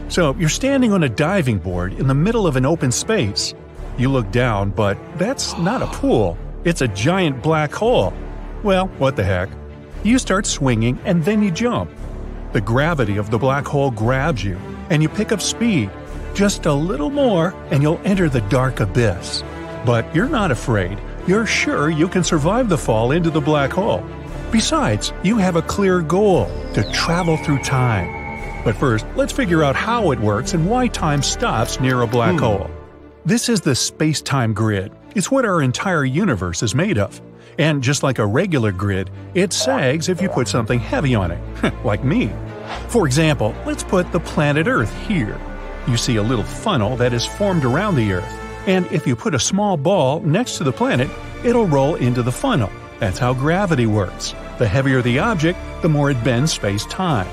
So you're standing on a diving board in the middle of an open space. You look down, but that's not a pool. It's a giant black hole. Well, what the heck? You start swinging and then you jump. The gravity of the black hole grabs you, and you pick up speed. Just a little more, and you'll enter the dark abyss. But you're not afraid. You're sure you can survive the fall into the black hole. Besides, you have a clear goal to travel through time. But first, let's figure out how it works and why time stops near a black hole. This is the space-time grid. It's what our entire universe is made of. And just like a regular grid, it sags if you put something heavy on it, like me. For example, let's put the planet Earth here. You see a little funnel that is formed around the Earth, and if you put a small ball next to the planet, it'll roll into the funnel. That's how gravity works. The heavier the object, the more it bends space-time.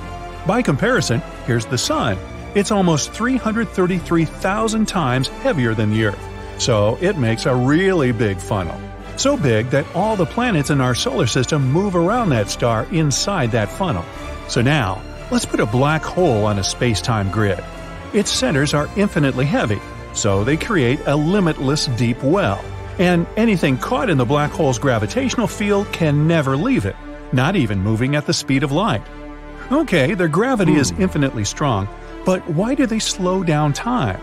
By comparison, here's the Sun. It's almost 333,000 times heavier than the Earth, so it makes a really big funnel. So big that all the planets in our solar system move around that star inside that funnel. So now, let's put a black hole on a space-time grid. Its centers are infinitely heavy, so they create a limitless deep well. And anything caught in the black hole's gravitational field can never leave it, not even moving at the speed of light. Okay, their gravity is infinitely strong, but why do they slow down time?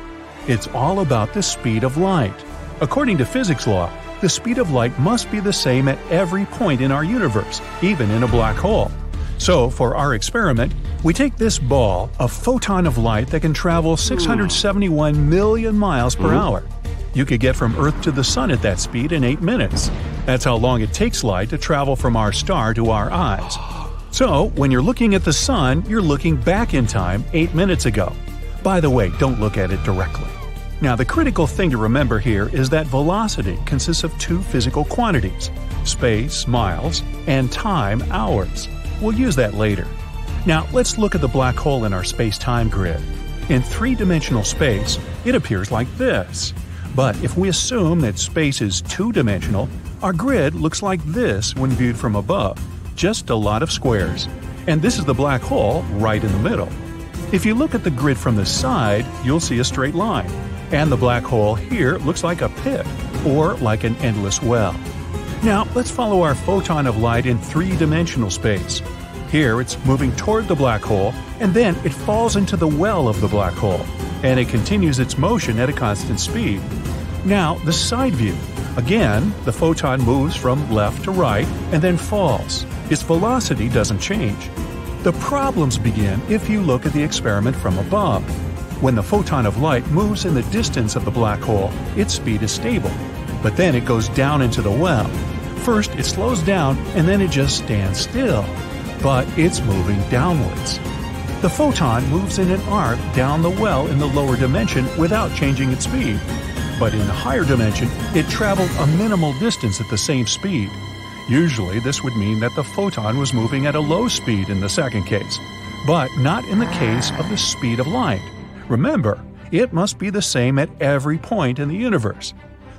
It's all about the speed of light. According to physics law, the speed of light must be the same at every point in our universe, even in a black hole. So, for our experiment, we take this ball, a photon of light that can travel 671 million miles per hour. You could get from Earth to the Sun at that speed in 8 minutes. That's how long it takes light to travel from our star to our eyes. So, when you're looking at the Sun, you're looking back in time 8 minutes ago. By the way, don't look at it directly. Now, the critical thing to remember here is that velocity consists of two physical quantities: space, miles, and time, hours. We'll use that later. Now, let's look at the black hole in our space-time grid. In three-dimensional space, it appears like this. But if we assume that space is two-dimensional, our grid looks like this when viewed from above, just a lot of squares. And this is the black hole right in the middle. If you look at the grid from the side, you'll see a straight line. And the black hole here looks like a pit, or like an endless well. Now, let's follow our photon of light in three-dimensional space. Here, it's moving toward the black hole, and then it falls into the well of the black hole, and it continues its motion at a constant speed. Now, the side view. Again, the photon moves from left to right, and then falls. Its velocity doesn't change. The problems begin if you look at the experiment from above. When the photon of light moves in the distance of the black hole, its speed is stable. But then it goes down into the well. First, it slows down, and then it just stands still. But it's moving downwards. The photon moves in an arc down the well in the lower dimension without changing its speed. But in the higher dimension, it traveled a minimal distance at the same speed. Usually, this would mean that the photon was moving at a low speed in the second case, but not in the case of the speed of light. Remember, it must be the same at every point in the universe.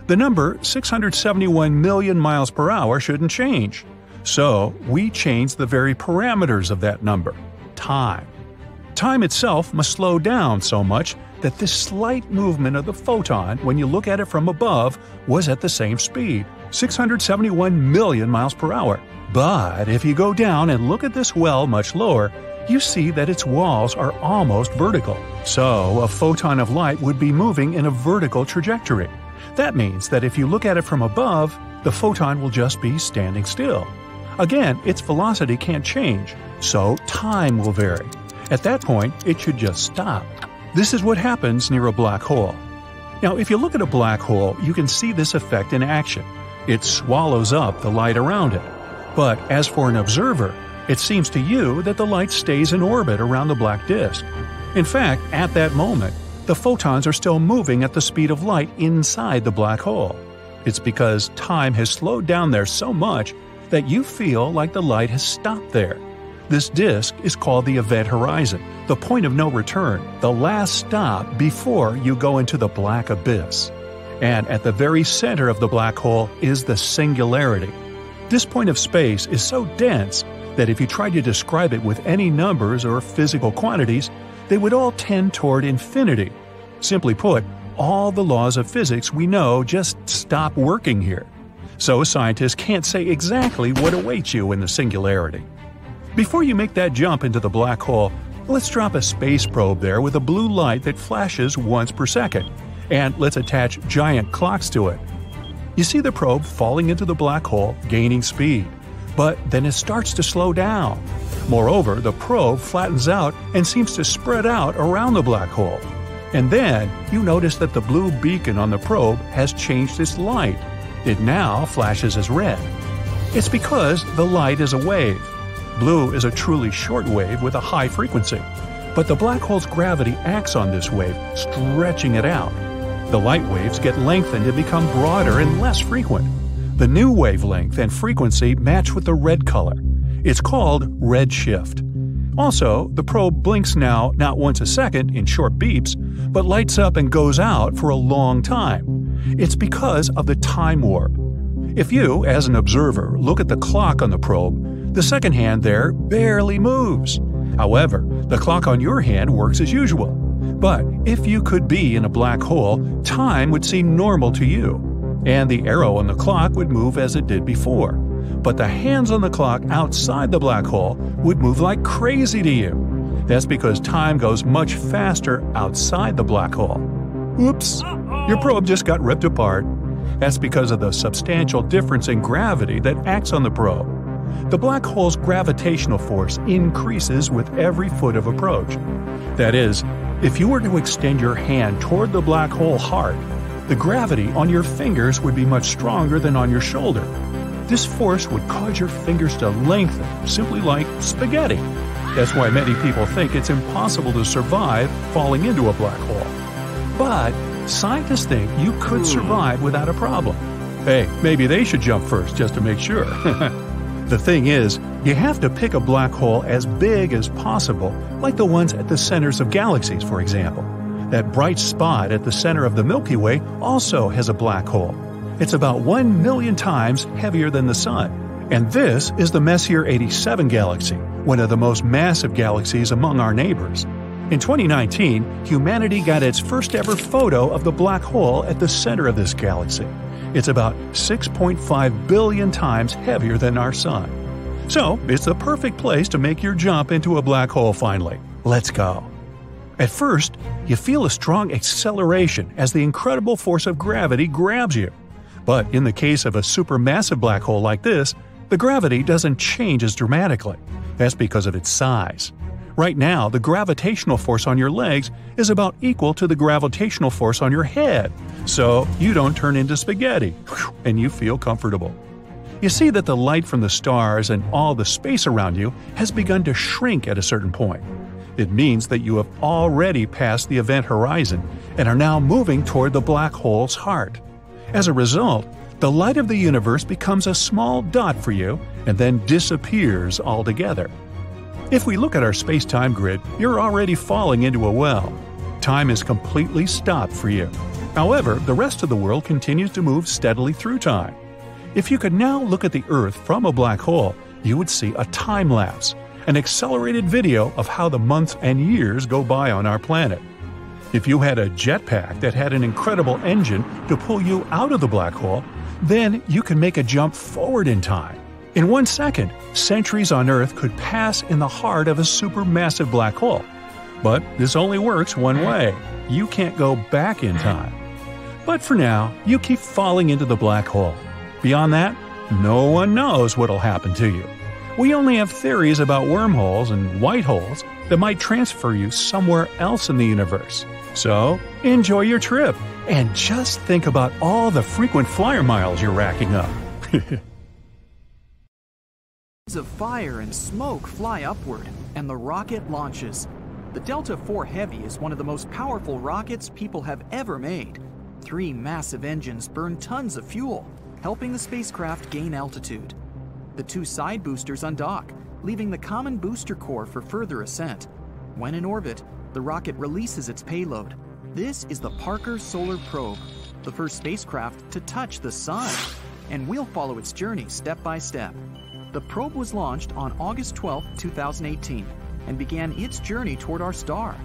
The number 671 million miles per hour shouldn't change. So, we change the very parameters of that number, time. Time itself must slow down so much that this slight movement of the photon, when you look at it from above, was at the same speed, 671 million miles per hour. But if you go down and look at this well much lower, you see that its walls are almost vertical. So, a photon of light would be moving in a vertical trajectory. That means that if you look at it from above, the photon will just be standing still. Again, its velocity can't change, so time will vary. At that point, it should just stop. This is what happens near a black hole. Now, if you look at a black hole, you can see this effect in action. It swallows up the light around it. But as for an observer, it seems to you that the light stays in orbit around the black disk. In fact, at that moment, the photons are still moving at the speed of light inside the black hole. It's because time has slowed down there so much that you feel like the light has stopped there. This disk is called the event horizon, the point of no return, the last stop before you go into the black abyss. And at the very center of the black hole is the singularity. This point of space is so dense that if you try to describe it with any numbers or physical quantities, they would all tend toward infinity. Simply put, all the laws of physics we know just stop working here. So scientists can't say exactly what awaits you in the singularity. Before you make that jump into the black hole, let's drop a space probe there with a blue light that flashes once per second, and let's attach giant clocks to it. You see the probe falling into the black hole, gaining speed. But then it starts to slow down. Moreover, the probe flattens out and seems to spread out around the black hole. And then you notice that the blue beacon on the probe has changed its light. It now flashes as red. It's because the light is a wave. Blue is a truly short wave with a high frequency. But the black hole's gravity acts on this wave, stretching it out. The light waves get lengthened and become broader and less frequent. The new wavelength and frequency match with the red color. It's called redshift. Also, the probe blinks now not once a second in short beeps, but lights up and goes out for a long time. It's because of the time warp. If you, as an observer, look at the clock on the probe, the second hand there barely moves. However, the clock on your hand works as usual. But if you could be in a black hole, time would seem normal to you. And the arrow on the clock would move as it did before. But the hands on the clock outside the black hole would move like crazy to you. That's because time goes much faster outside the black hole. Oops! Your probe just got ripped apart. That's because of the substantial difference in gravity that acts on the probe. The black hole's gravitational force increases with every foot of approach. That is, if you were to extend your hand toward the black hole hard, the gravity on your fingers would be much stronger than on your shoulder. This force would cause your fingers to lengthen, simply like spaghetti. That's why many people think it's impossible to survive falling into a black hole. But scientists think you could survive without a problem. Hey, maybe they should jump first just to make sure. The thing is, you have to pick a black hole as big as possible, like the ones at the centers of galaxies, for example. That bright spot at the center of the Milky Way also has a black hole. It's about 1 million times heavier than the Sun. And this is the Messier 87 galaxy, one of the most massive galaxies among our neighbors. In 2019, humanity got its first ever photo of the black hole at the center of this galaxy. It's about 6.5 billion times heavier than our Sun. So, it's the perfect place to make your jump into a black hole finally. Let's go. At first, you feel a strong acceleration as the incredible force of gravity grabs you. But in the case of a supermassive black hole like this, the gravity doesn't change as dramatically. That's because of its size. Right now, the gravitational force on your legs is about equal to the gravitational force on your head, so you don't turn into spaghetti, and you feel comfortable. You see that the light from the stars and all the space around you has begun to shrink at a certain point. It means that you have already passed the event horizon and are now moving toward the black hole's heart. As a result, the light of the universe becomes a small dot for you and then disappears altogether. If we look at our space-time grid, you're already falling into a well. Time is completely stopped for you. However, the rest of the world continues to move steadily through time. If you could now look at the Earth from a black hole, you would see a time-lapse, an accelerated video of how the months and years go by on our planet. If you had a jetpack that had an incredible engine to pull you out of the black hole, then you can make a jump forward in time. In 1 second, centuries on Earth could pass in the heart of a supermassive black hole. But this only works one way. You can't go back in time. But for now, you keep falling into the black hole. Beyond that, no one knows what'll happen to you. We only have theories about wormholes and white holes that might transfer you somewhere else in the universe. So, enjoy your trip, and just think about all the frequent flyer miles you're racking up. Of fire and smoke fly upward, and the rocket launches. The Delta IV Heavy is one of the most powerful rockets people have ever made. 3 massive engines burn tons of fuel, helping the spacecraft gain altitude. The 2 side boosters undock, leaving the common booster core for further ascent. When in orbit, the rocket releases its payload. This is the Parker Solar Probe, the first spacecraft to touch the Sun, and we'll follow its journey step by step. The probe was launched on August 12, 2018, and began its journey toward our star.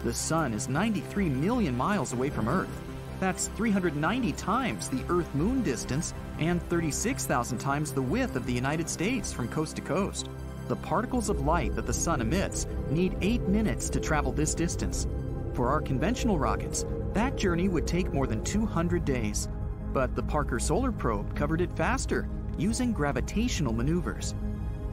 The Sun is 93 million miles away from Earth. That's 390 times the Earth-Moon distance and 36,000 times the width of the United States from coast to coast. The particles of light that the Sun emits need 8 minutes to travel this distance. For our conventional rockets, that journey would take more than 200 days. But the Parker Solar Probe covered it faster, using gravitational maneuvers.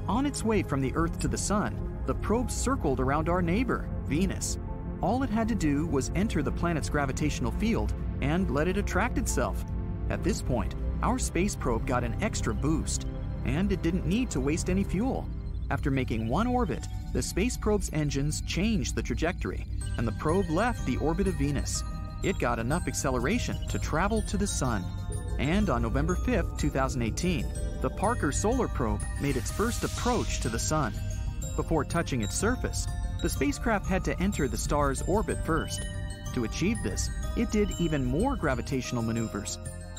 On its way from the Earth to the Sun, the probe circled around our neighbor, Venus. All it had to do was enter the planet's gravitational field and let it attract itself. At this point, our space probe got an extra boost, and it didn't need to waste any fuel. After making one orbit, the space probe's engines changed the trajectory, and the probe left the orbit of Venus. It got enough acceleration to travel to the Sun. And on November 5, 2018, the Parker Solar Probe made its first approach to the Sun. Before touching its surface, the spacecraft had to enter the star's orbit first. To achieve this, it did even more gravitational maneuvers.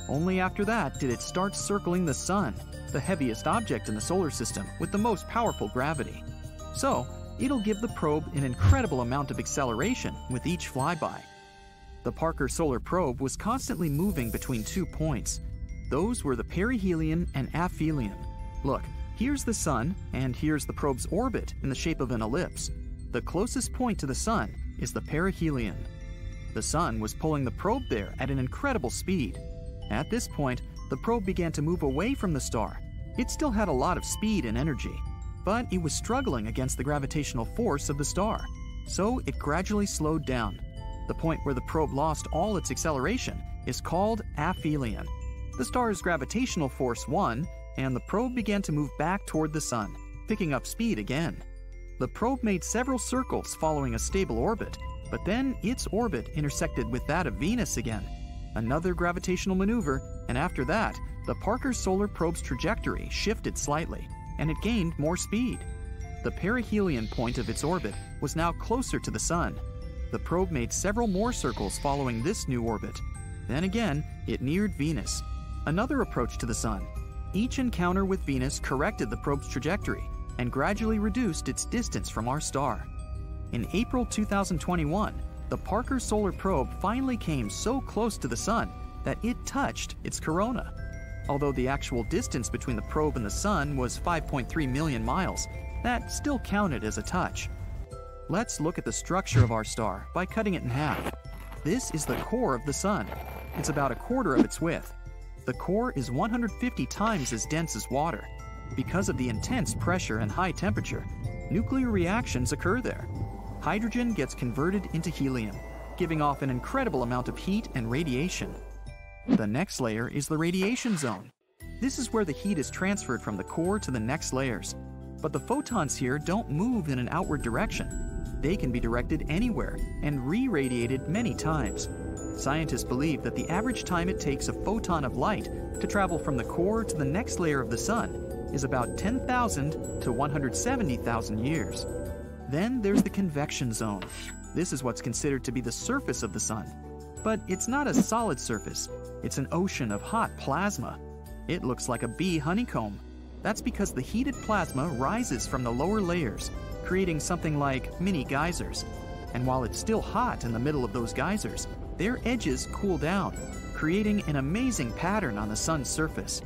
Only after that did it start circling the Sun, the heaviest object in the solar system with the most powerful gravity. So, it'll give the probe an incredible amount of acceleration with each flyby. The Parker Solar Probe was constantly moving between 2 points. Those were the perihelion and aphelion. Look, here's the Sun, and here's the probe's orbit in the shape of an ellipse. The closest point to the Sun is the perihelion. The Sun was pulling the probe there at an incredible speed. At this point, the probe began to move away from the star. It still had a lot of speed and energy, but it was struggling against the gravitational force of the star. So it gradually slowed down. The point where the probe lost all its acceleration is called aphelion. The star's gravitational force won, and the probe began to move back toward the Sun, picking up speed again. The probe made several circles following a stable orbit, but then its orbit intersected with that of Venus again. Another gravitational maneuver, and after that, the Parker Solar Probe's trajectory shifted slightly, and it gained more speed. The perihelion point of its orbit was now closer to the Sun. The probe made several more circles following this new orbit. Then again, it neared Venus. Another approach to the Sun. Each encounter with Venus corrected the probe's trajectory and gradually reduced its distance from our star. In April 2021, the Parker Solar Probe finally came so close to the Sun that it touched its corona. Although the actual distance between the probe and the Sun was 5.3 million miles, that still counted as a touch. Let's look at the structure of our star by cutting it in half. This is the core of the Sun. It's about a quarter of its width. The core is 150 times as dense as water. Because of the intense pressure and high temperature, nuclear reactions occur there. Hydrogen gets converted into helium, giving off an incredible amount of heat and radiation. The next layer is the radiation zone. This is where the heat is transferred from the core to the next layers. But the photons here don't move in an outward direction. They can be directed anywhere and re-radiated many times. Scientists believe that the average time it takes a photon of light to travel from the core to the next layer of the Sun is about 10,000 to 170,000 years. Then there's the convection zone. This is what's considered to be the surface of the Sun. But it's not a solid surface. It's an ocean of hot plasma. It looks like a bee honeycomb. That's because the heated plasma rises from the lower layers, creating something like mini geysers. And while it's still hot in the middle of those geysers, their edges cool down, creating an amazing pattern on the Sun's surface.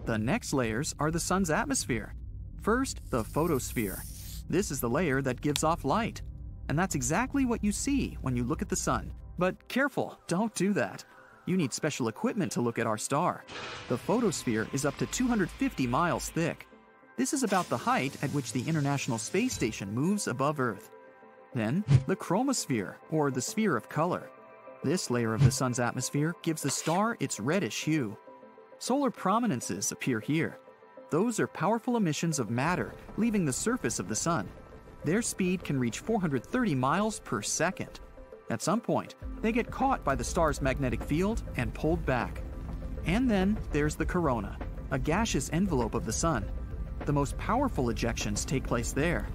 The next layers are the Sun's atmosphere. First, the photosphere. This is the layer that gives off light. And that's exactly what you see when you look at the Sun. But careful, don't do that. You need special equipment to look at our star. The photosphere is up to 250 miles thick. This is about the height at which the International Space Station moves above Earth. Then, the chromosphere, or the sphere of color. This layer of the Sun's atmosphere gives the star its reddish hue. Solar prominences appear here. Those are powerful emissions of matter leaving the surface of the Sun. Their speed can reach 430 miles per second. At some point, they get caught by the star's magnetic field and pulled back. And then there's the corona, a gaseous envelope of the Sun. The most powerful ejections take place there.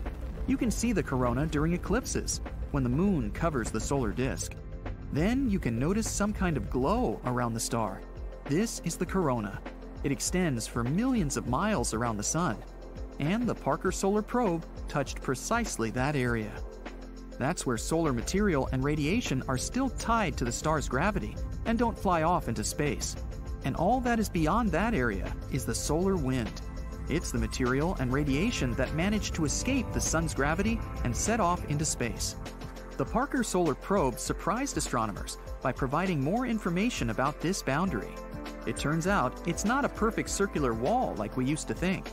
You can see the corona during eclipses, when the moon covers the solar disk. Then you can notice some kind of glow around the star. This is the corona. It extends for millions of miles around the Sun. And the Parker Solar Probe touched precisely that area. That's where solar material and radiation are still tied to the star's gravity and don't fly off into space. And all that is beyond that area is the solar wind. It's the material and radiation that manage to escape the sun's gravity and set off into space. The Parker Solar Probe surprised astronomers by providing more information about this boundary. It turns out it's not a perfect circular wall like we used to think.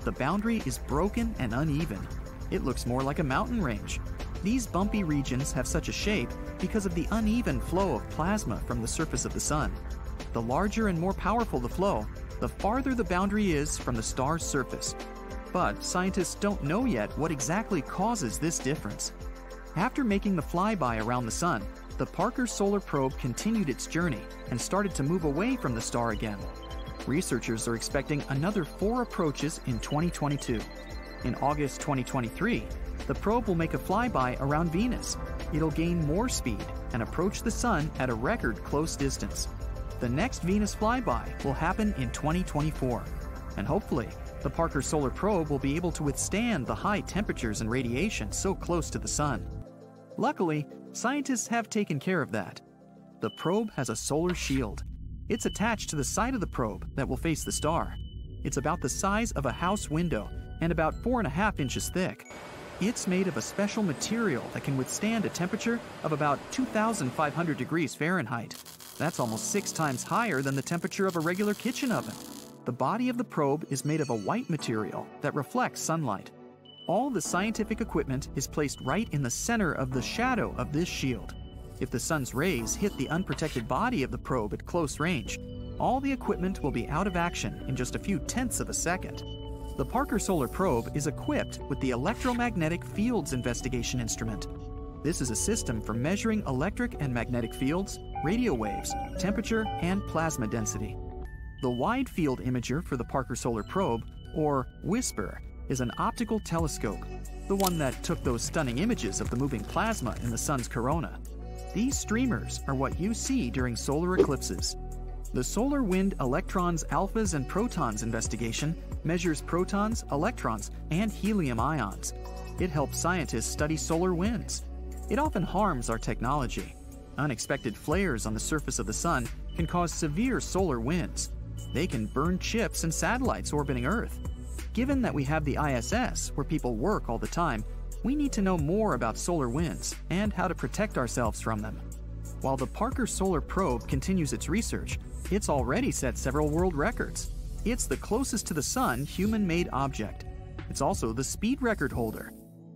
The boundary is broken and uneven. It looks more like a mountain range. These bumpy regions have such a shape because of the uneven flow of plasma from the surface of the sun. The larger and more powerful the flow, the farther the boundary is from the star's surface. But scientists don't know yet what exactly causes this difference. After making the flyby around the sun, the Parker Solar Probe continued its journey and started to move away from the star again. Researchers are expecting another 4 approaches in 2022. In August 2023, the probe will make a flyby around Venus. It'll gain more speed and approach the sun at a record close distance. The next Venus flyby will happen in 2024, and hopefully, the Parker Solar Probe will be able to withstand the high temperatures and radiation so close to the sun. Luckily, scientists have taken care of that. The probe has a solar shield. It's attached to the side of the probe that will face the star. It's about the size of a house window and about 4.5 inches thick. It's made of a special material that can withstand a temperature of about 2,500 degrees Fahrenheit. That's almost 6 times higher than the temperature of a regular kitchen oven. The body of the probe is made of a white material that reflects sunlight. All the scientific equipment is placed right in the center of the shadow of this shield. If the sun's rays hit the unprotected body of the probe at close range, all the equipment will be out of action in just a few tenths of a second. The Parker Solar Probe is equipped with the Electromagnetic Fields Investigation Instrument. This is a system for measuring electric and magnetic fields, radio waves, temperature, and plasma density. The Wide Field Imager for the Parker Solar Probe, or WISPER, is an optical telescope, the one that took those stunning images of the moving plasma in the sun's corona. These streamers are what you see during solar eclipses. The Solar Wind Electrons, Alphas, and Protons investigation measures protons, electrons, and helium ions. It helps scientists study solar winds. It often harms our technology. Unexpected flares on the surface of the sun can cause severe solar winds. They can burn chips and satellites orbiting Earth. Given that we have the ISS, where people work all the time, we need to know more about solar winds and how to protect ourselves from them. While the Parker Solar Probe continues its research, it's already set several world records. It's the closest to the sun human-made object. It's also the speed record holder.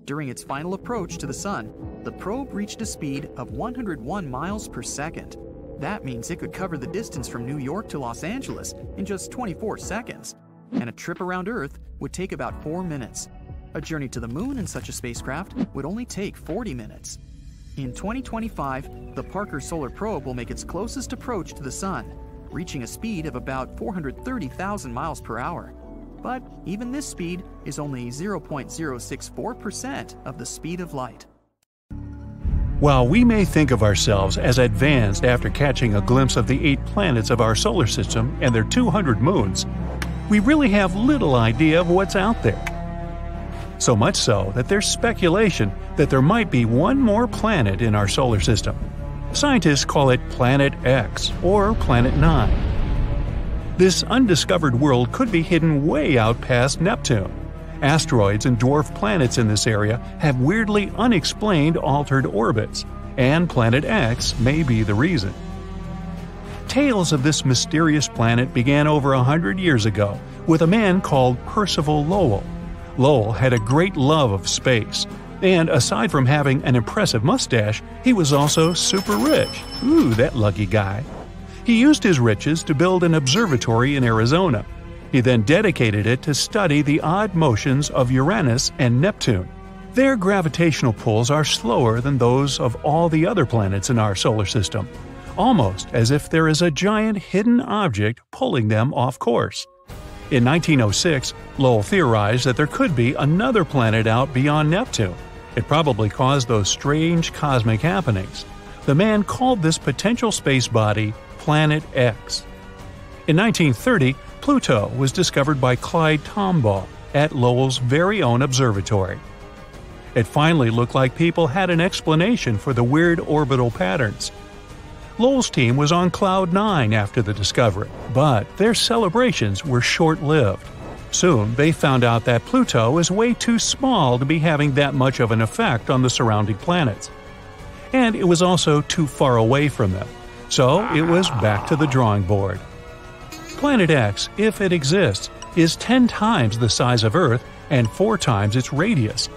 During its final approach to the sun, the probe reached a speed of 101 miles per second. That means it could cover the distance from New York to Los Angeles in just 24 seconds. And a trip around Earth would take about 4 minutes. A journey to the moon in such a spacecraft would only take 40 minutes. In 2025, the Parker Solar Probe will make its closest approach to the sun, reaching a speed of about 430,000 miles per hour. But even this speed is only 0.064% of the speed of light. While we may think of ourselves as advanced after catching a glimpse of the 8 planets of our solar system and their 200 moons, we really have little idea of what's out there. So much so that there's speculation that there might be one more planet in our solar system. Scientists call it Planet X or Planet 9. This undiscovered world could be hidden way out past Neptune. Asteroids and dwarf planets in this area have weirdly unexplained altered orbits, and Planet X may be the reason. Tales of this mysterious planet began over 100 years ago with a man called Percival Lowell. Lowell had a great love of space, and aside from having an impressive mustache, he was also super rich. Ooh, that lucky guy. He used his riches to build an observatory in Arizona. He then dedicated it to study the odd motions of Uranus and Neptune. Their gravitational pulls are slower than those of all the other planets in our solar system, almost as if there is a giant hidden object pulling them off course. In 1906, Lowell theorized that there could be another planet out beyond Neptune. It probably caused those strange cosmic happenings. The man called this potential space body Planet X. In 1930, Pluto was discovered by Clyde Tombaugh at Lowell's very own observatory. It finally looked like people had an explanation for the weird orbital patterns. Lowell's team was on cloud 9 after the discovery, but their celebrations were short-lived. Soon, they found out that Pluto is way too small to be having that much of an effect on the surrounding planets. And it was also too far away from them, so it was back to the drawing board. Planet X, if it exists, is 10 times the size of Earth and 4 times its radius.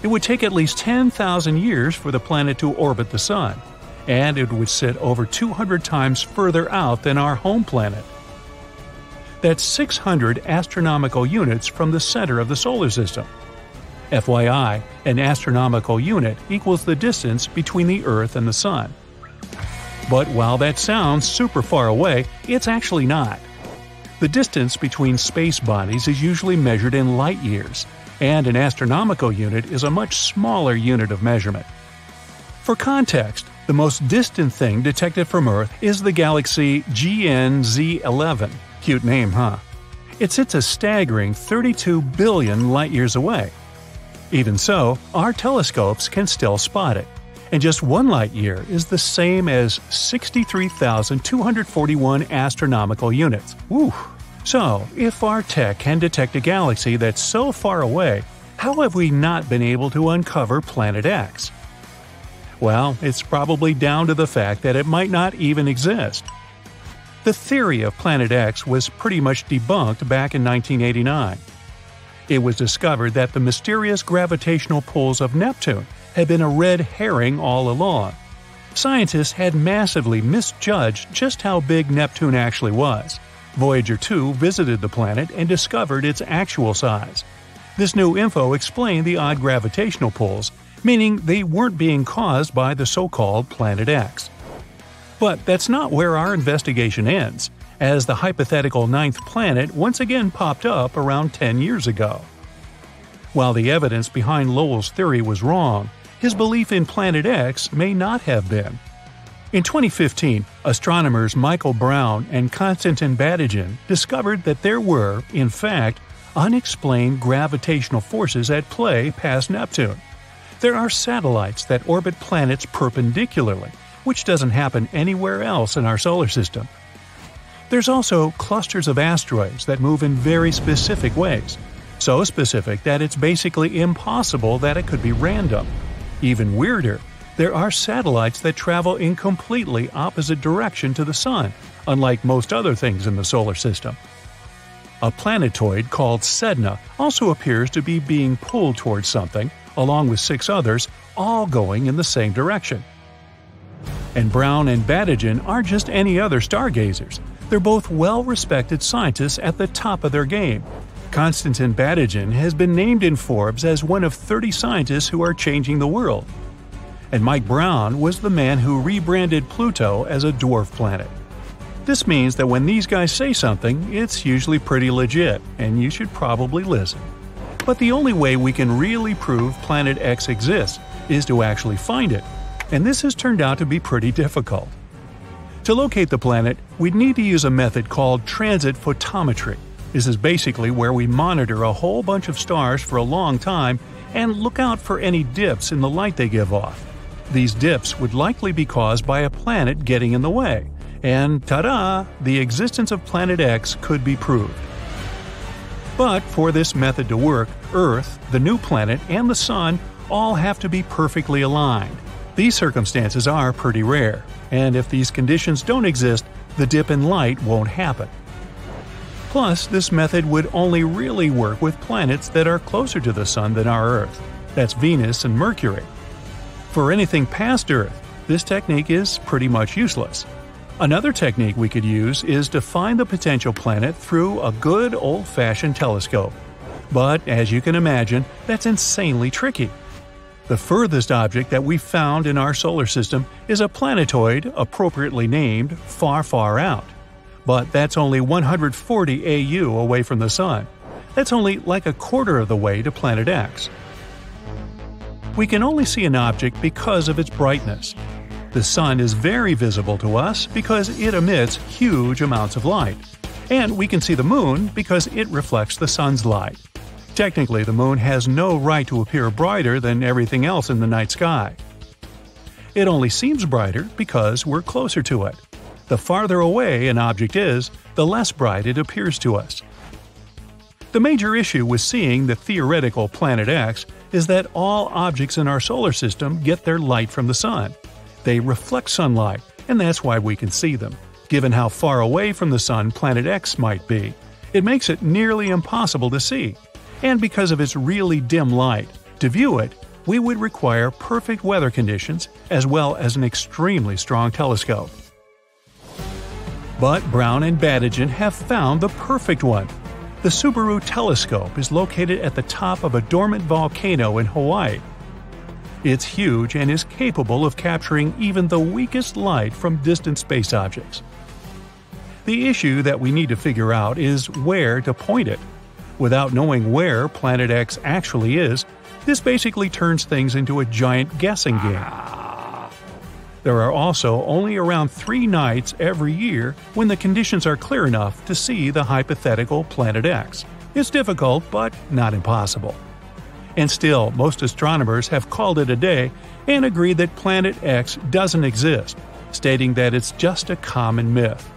It would take at least 10,000 years for the planet to orbit the Sun, and it would sit over 200 times further out than our home planet. That's 600 astronomical units from the center of the solar system. FYI, an astronomical unit equals the distance between the Earth and the Sun. But while that sounds super far away, it's actually not. The distance between space bodies is usually measured in light years, and an astronomical unit is a much smaller unit of measurement. For context, the most distant thing detected from Earth is the galaxy GN-Z11. Cute name, huh? It sits a staggering 32 billion light-years away. Even so, our telescopes can still spot it, and just 1 light-year is the same as 63,241 astronomical units. Woo! So, if our tech can detect a galaxy that's so far away, how have we not been able to uncover Planet X? Well, it's probably down to the fact that it might not even exist. The theory of Planet X was pretty much debunked back in 1989. It was discovered that the mysterious gravitational pulls of Neptune had been a red herring all along. Scientists had massively misjudged just how big Neptune actually was. Voyager 2 visited the planet and discovered its actual size. This new info explained the odd gravitational pulls, meaning they weren't being caused by the so-called Planet X. But that's not where our investigation ends, as the hypothetical 9th planet once again popped up around 10 years ago. While the evidence behind Lowell's theory was wrong, his belief in Planet X may not have been. In 2015, astronomers Michael Brown and Konstantin Batygin discovered that there were, in fact, unexplained gravitational forces at play past Neptune. There are satellites that orbit planets perpendicularly, which doesn't happen anywhere else in our solar system. There's also clusters of asteroids that move in very specific ways, so specific that it's basically impossible that it could be random. Even weirder, there are satellites that travel in completely opposite direction to the Sun, unlike most other things in the solar system. A planetoid called Sedna also appears to be being pulled towards something, along with 6 others, all going in the same direction. And Brown and Batygin aren't just any other stargazers. They're both well-respected scientists at the top of their game. Konstantin Batygin has been named in Forbes as one of 30 scientists who are changing the world. And Mike Brown was the man who rebranded Pluto as a dwarf planet. This means that when these guys say something, it's usually pretty legit, and you should probably listen. But the only way we can really prove Planet X exists is to actually find it, and this has turned out to be pretty difficult. To locate the planet, we'd need to use a method called transit photometry. This is basically where we monitor a whole bunch of stars for a long time and look out for any dips in the light they give off. These dips would likely be caused by a planet getting in the way, and ta-da! The existence of Planet X could be proved. But for this method to work, Earth, the new planet, and the Sun all have to be perfectly aligned. These circumstances are pretty rare, and if these conditions don't exist, the dip in light won't happen. Plus, this method would only really work with planets that are closer to the Sun than our Earth. That's Venus and Mercury. For anything past Earth, this technique is pretty much useless. Another technique we could use is to find the potential planet through a good old-fashioned telescope. But, as you can imagine, that's insanely tricky. The furthest object that we've found in our solar system is a planetoid appropriately named Far, Far Out. But that's only 140 AU away from the Sun. That's only like a quarter of the way to Planet X. We can only see an object because of its brightness. The Sun is very visible to us because it emits huge amounts of light. And we can see the Moon because it reflects the Sun's light. Technically, the moon has no right to appear brighter than everything else in the night sky. It only seems brighter because we're closer to it. The farther away an object is, the less bright it appears to us. The major issue with seeing the theoretical Planet X is that all objects in our solar system get their light from the sun. They reflect sunlight, and that's why we can see them. Given how far away from the sun Planet X might be, it makes it nearly impossible to see. And because of its really dim light, to view it, we would require perfect weather conditions as well as an extremely strong telescope. But Brown and Badigeon have found the perfect one. The Subaru telescope is located at the top of a dormant volcano in Hawaii. It's huge and is capable of capturing even the weakest light from distant space objects. The issue that we need to figure out is where to point it. Without knowing where Planet X actually is, this basically turns things into a giant guessing game. There are also only around 3 nights every year when the conditions are clear enough to see the hypothetical Planet X. It's difficult, but not impossible. And still, most astronomers have called it a day and agreed that Planet X doesn't exist, stating that it's just a common myth.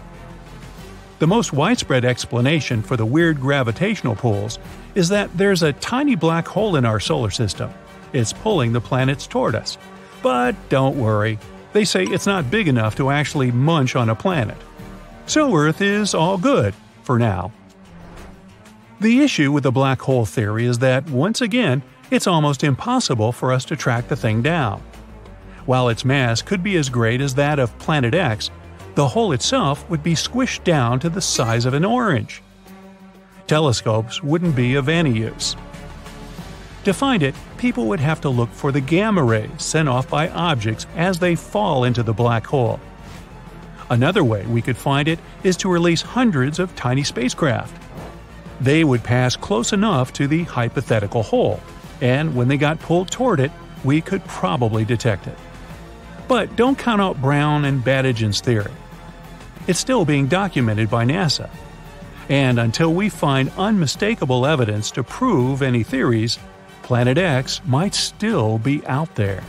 The most widespread explanation for the weird gravitational pulls is that there's a tiny black hole in our solar system. It's pulling the planets toward us. But don't worry, they say it's not big enough to actually munch on a planet. So Earth is all good, for now. The issue with the black hole theory is that, once again, it's almost impossible for us to track the thing down. While its mass could be as great as that of Planet X, the hole itself would be squished down to the size of an orange. Telescopes wouldn't be of any use. To find it, people would have to look for the gamma rays sent off by objects as they fall into the black hole. Another way we could find it is to release hundreds of tiny spacecraft. They would pass close enough to the hypothetical hole, and when they got pulled toward it, we could probably detect it. But don't count out Brown and Badigeon's theory. It's still being documented by NASA. And until we find unmistakable evidence to prove any theories, Planet X might still be out there.